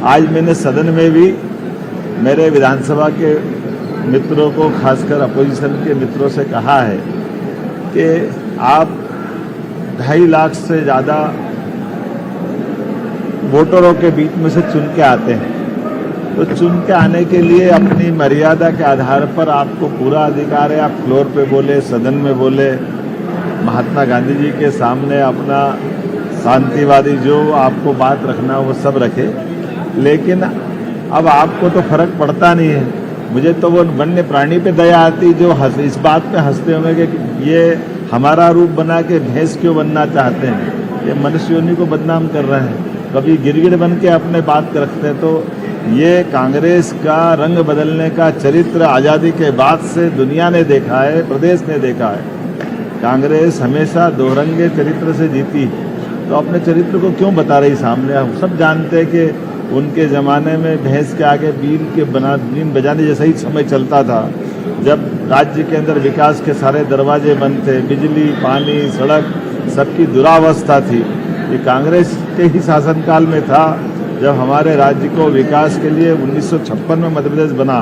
आज मैंने सदन में भी मेरे विधानसभा के मित्रों को, खासकर अपोजिशन के मित्रों से कहा है कि आप 2.5 लाख से ज़्यादा वोटरों के बीच में से चुन के आते हैं, तो चुन के आने के लिए अपनी मर्यादा के आधार पर आपको पूरा अधिकार है। आप फ्लोर पे बोले, सदन में बोले, महात्मा गांधी जी के सामने अपना शांतिवादी जो आपको बात रखना वो सब रखे, लेकिन अब आपको तो फर्क पड़ता नहीं है। मुझे तो वो वन्य प्राणी पे दया आती जो इस बात पे हंसते होंगे कि ये हमारा रूप बना के भैंस क्यों बनना चाहते हैं, ये मनुष्य योनि को बदनाम कर रहे हैं, कभी गिरगिट बन के अपने बात रखते हैं। तो ये कांग्रेस का रंग बदलने का चरित्र आज़ादी के बाद से दुनिया ने देखा है, प्रदेश ने देखा है। कांग्रेस हमेशा दोरंगे चरित्र से जीती, तो अपने चरित्र को क्यों बता रही सामने। हम सब जानते हैं कि उनके ज़माने में भैंस के आगे बीन बजाने जैसा ही समय चलता था, जब राज्य के अंदर विकास के सारे दरवाजे बंद थे, बिजली, पानी, सड़क सबकी दुरावस्था थी। ये कांग्रेस के ही शासनकाल में था जब हमारे राज्य को विकास के लिए 1956 में मध्य प्रदेश बना,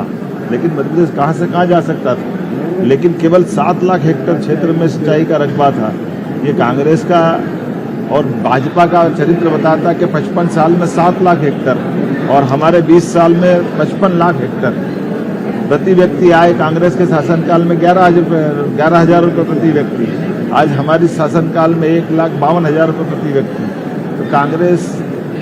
लेकिन मध्य प्रदेश कहाँ से कहाँ जा सकता था, लेकिन केवल 7 लाख हेक्टेयर क्षेत्र में सिंचाई का रकबा था। ये कांग्रेस का और भाजपा का चरित्र बताता है कि 55 साल में 7 लाख हेक्टेयर और हमारे 20 साल में 55 लाख हेक्टेयर प्रति व्यक्ति आए। कांग्रेस के शासनकाल में 11,000 रुपये प्रति व्यक्ति, आज हमारी शासनकाल में 1,52,000 रुपये प्रति व्यक्ति। तो कांग्रेस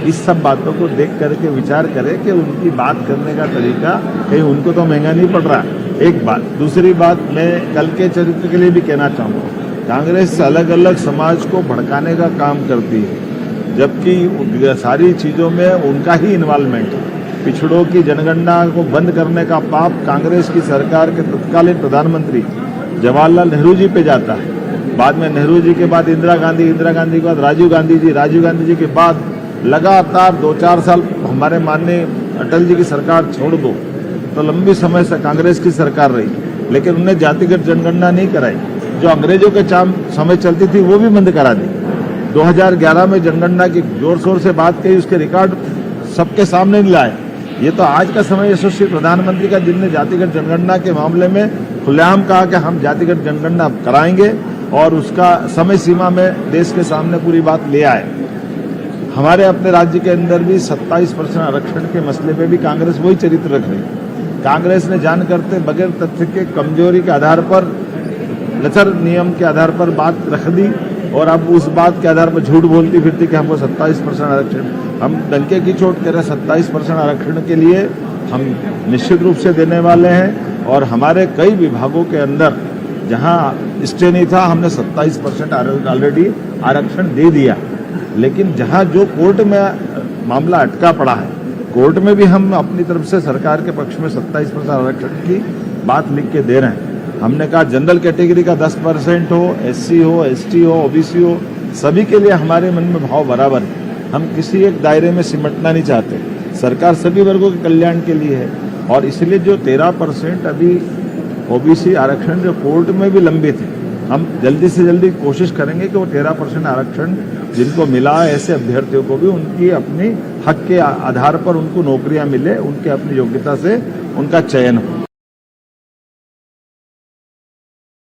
इस सब बातों को देख करके विचार करे कि उनकी बात करने का तरीका कहीं उनको तो महंगा नहीं पड़ रहा। एक बात। दूसरी बात, मैं कल के चरित्र के लिए भी कहना चाहूँगा, कांग्रेस अलग अलग समाज को भड़काने का काम करती है, जबकि सारी चीज़ों में उनका ही इन्वॉल्वमेंट है। पिछड़ों की जनगणना को बंद करने का पाप कांग्रेस की सरकार के तत्कालीन प्रधानमंत्री जवाहरलाल नेहरू जी पे जाता है। बाद में नेहरू जी के बाद इंदिरा गांधी के बाद राजीव गांधी जी के बाद लगातार 2-4 साल हमारे माननीय अटल जी की सरकार छोड़ दो तो लंबी समय से कांग्रेस की सरकार रही, लेकिन उन्हें जातिगत जनगणना नहीं कराई। जो अंग्रेजों के समय चलती थी वो भी बंद करा दी। 2011 में जनगणना की जोर शोर से बात कही, उसके रिकॉर्ड सबके सामने नहीं लाए। ये तो आज का समय यशस्वी प्रधानमंत्री का, जिनने जातिगत जनगणना के मामले में खुलेआम कहा कि हम जातिगत जनगणना कराएंगे और उसका समय सीमा में देश के सामने पूरी बात ले आए। हमारे अपने राज्य के अंदर भी 27% आरक्षण के मसले पे भी कांग्रेस वही चरित्र रख रही। कांग्रेस ने जान करते बगैर तथ्य के कमजोरी के आधार पर, लचर नियम के आधार पर बात रख दी और अब उस बात के आधार पर झूठ बोलती फिरती कि हमको 27% आरक्षण, हम डंके की चोट करें 27% आरक्षण के लिए हम निश्चित रूप से देने वाले हैं। और हमारे कई विभागों के अंदर जहां स्टे नहीं था, हमने 27% ऑलरेडी आरक्षण दे दिया। लेकिन जहां जो कोर्ट में मामला अटका पड़ा है, कोर्ट में भी हम अपनी तरफ से सरकार के पक्ष में 27% आरक्षण की बात लिख के दे रहे हैं। हमने कहा जनरल कैटेगरी का 10% हो, SC हो, ST हो, OBC हो, सभी के लिए हमारे मन में भाव बराबर है। हम किसी एक दायरे में सिमटना नहीं चाहते। सरकार सभी वर्गों के कल्याण के लिए है और इसलिए जो 13% अभी OBC आरक्षण जो कोर्ट में भी लंबित है, हम जल्दी से जल्दी कोशिश करेंगे कि वो 13% आरक्षण जिनको मिला है, ऐसे अभ्यर्थियों को भी उनकी अपनी हक के आधार पर उनको नौकरियां मिले, उनके अपनी योग्यता से उनका चयन हो।